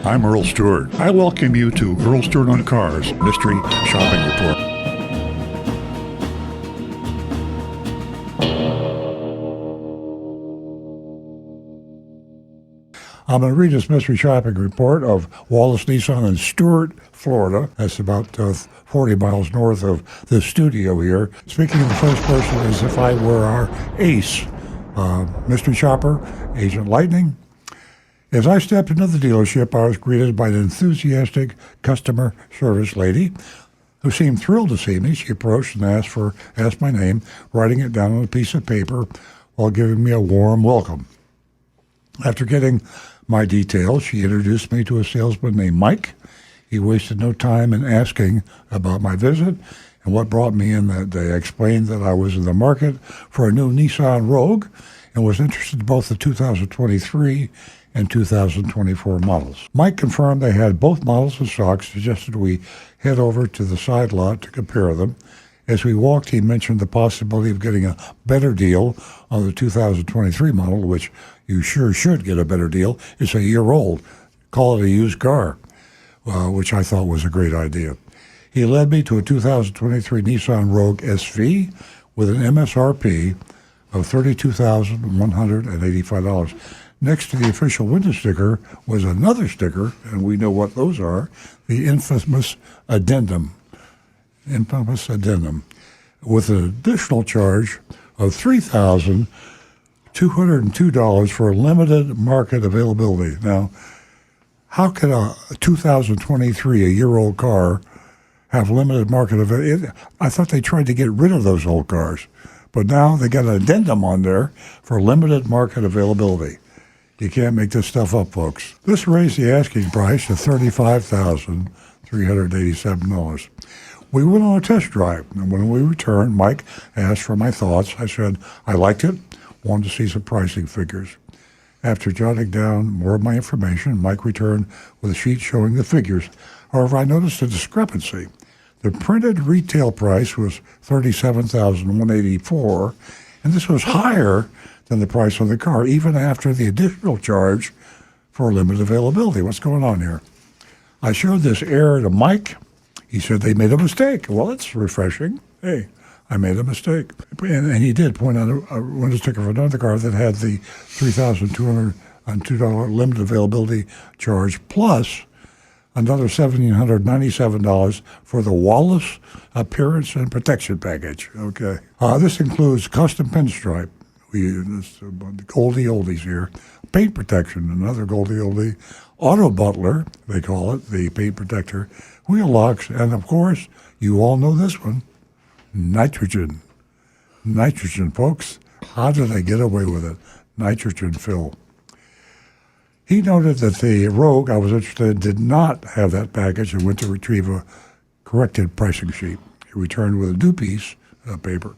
I'm Earl Stewart. I welcome you to Earl Stewart on Cars Mystery Shopping Report. I'm going to read this mystery shopping report of Wallace, Nissan in Stuart, Florida. That's about 40 miles north of the studio here. Speaking in the first person as if I were our ace, mystery shopper, Agent Lightning. As I stepped into the dealership, I was greeted by an enthusiastic customer service lady who seemed thrilled to see me. She approached and asked my name, writing it down on a piece of paper while giving me a warm welcome. After getting my details, she introduced me to a salesman named Mike. He wasted no time in asking about my visit and what brought me in that day. I explained that I was in the market for a new Nissan Rogue and was interested in both the 2023 and 2024 models. Mike confirmed they had both models in stock, suggested we head over to the side lot to compare them. As we walked, he mentioned the possibility of getting a better deal on the 2023 model, which you sure should get a better deal. It's a year old. Call it a used car, which I thought was a great idea. He led me to a 2023 Nissan Rogue SV with an MSRP of $32,185. Next to the official window sticker was another sticker, and we know what those are, the infamous addendum, with an additional charge of $3,202 for limited market availability. Now, how could a 2023, a year-old car, have limited market availability? I thought they tried to get rid of those old cars, but now they got an addendum on there for limited market availability. You can't make this stuff up, folks. This raised the asking price to $35,387. We went on a test drive, and when we returned, Mike asked for my thoughts. I said I liked it, wanted to see some pricing figures. After jotting down more of my information, Mike returned with a sheet showing the figures. However, I noticed a discrepancy. The printed retail price was $37,184, and this was higher than the price of the car, even after the additional charge for limited availability. What's going on here? I showed this error to Mike. He said they made a mistake. Well, that's refreshing. Hey, I made a mistake. And he did point out a window sticker for another car that had the $3,202 limited availability charge plus another $1,797 for the Wallace appearance and protection package. Okay. This includes custom pinstripe. We use Goldie Oldies here. Paint protection, another Goldie Oldie. Auto Butler, they call it, the paint protector. Wheel locks, and of course, you all know this one, nitrogen. Nitrogen, folks. How did I get away with it? Nitrogen fill. He noted that the Rogue I was interested in did not have that package and went to retrieve a corrected pricing sheet. He returned with a new piece of paper.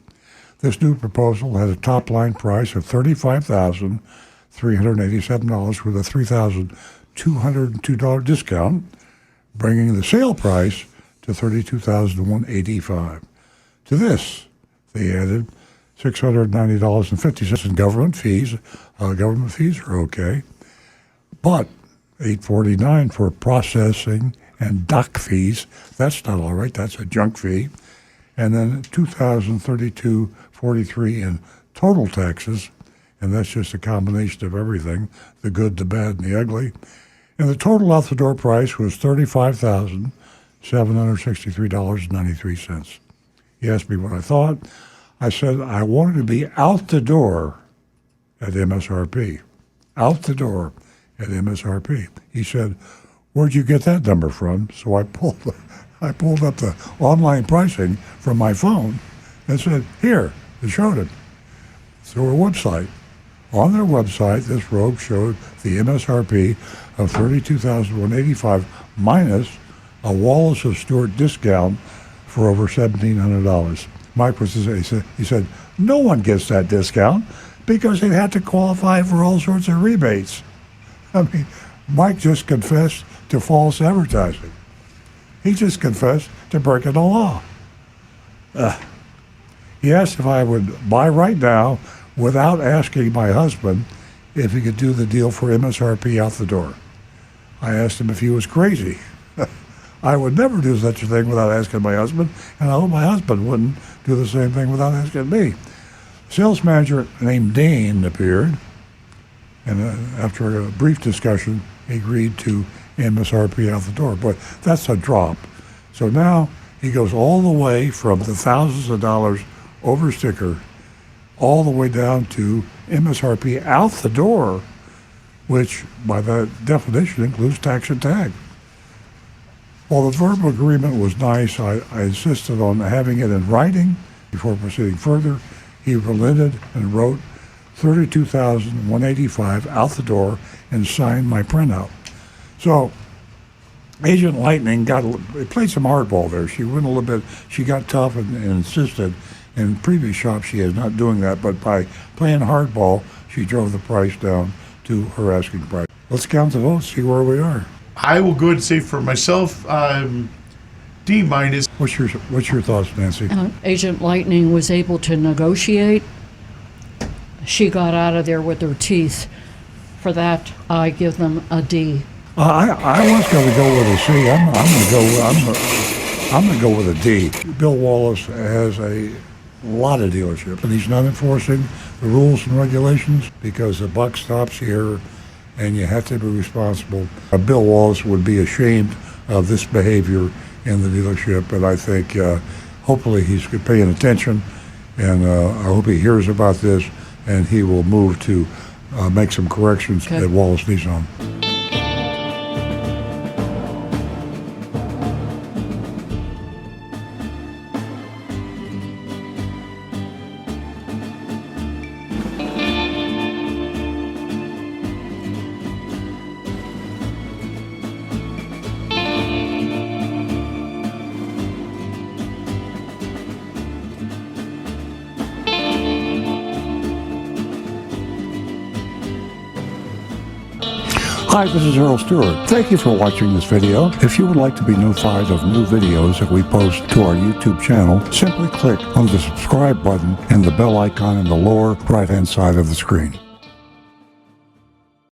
This new proposal had a top-line price of $35,387 with a $3,202 discount, bringing the sale price to $32,185. To this, they added $690.50 in government fees. Government fees are okay, but $849 for processing and dock fees. That's not all right. That's a junk fee. And then $2,032.43 in total taxes, and that's just a combination of everything, the good, the bad, and the ugly. And the total out-the-door price was $35,763.93. He asked me what I thought. I said I wanted to be out the door at MSRP. Out the door at MSRP. He said, "Where'd you get that number from?" So I pulled up the online pricing from my phone and said, "Here," and showed it. Through a website. On their website, this Rogue showed the MSRP of $32,185 minus a Wallace of Stuart discount for over $1,700. Mike he said, no one gets that discount because they had to qualify for all sorts of rebates. I mean, Mike just confessed to false advertising. He just confessed to breaking the law. He asked if I would buy right now without asking my husband if he could do the deal for MSRP out the door. I asked him if he was crazy. I would never do such a thing without asking my husband, and I hope my husband wouldn't do the same thing without asking me. Sales manager named Dane appeared, and after a brief discussion, he agreed to MSRP out the door. But that's a drop. So now he goes all the way from the thousands of dollars over sticker all the way down to MSRP out the door, which by that definition includes tax and tag. While the verbal agreement was nice, I insisted on having it in writing before proceeding further. He relented and wrote $32,185 out the door and signed my printout. So Agent Lightning played some hardball there. She went a little bit, she got tough and insisted. In previous shops, she is not doing that, but by playing hardball, she drove the price down to her asking price. Let's count the votes, see where we are. I will go ahead and say for myself, D minus. What's your thoughts, Nancy? Agent Lightning was able to negotiate. She got out of there with her teeth. For that, I give them a D. I was going to go with a C. I'm going to go with a D. Bill Wallace has a lot of dealerships, and he's not enforcing the rules and regulations because the buck stops here, and you have to be responsible. Bill Wallace would be ashamed of this behavior in the dealership, and I think hopefully he's paying attention, and I hope he hears about this, and he will move to make some corrections at Wallace Nissan. Hi, this is Earl Stewart. Thank you for watching this video. If you would like to be notified of new videos that we post to our YouTube channel, simply click on the subscribe button and the bell icon in the lower right-hand side of the screen.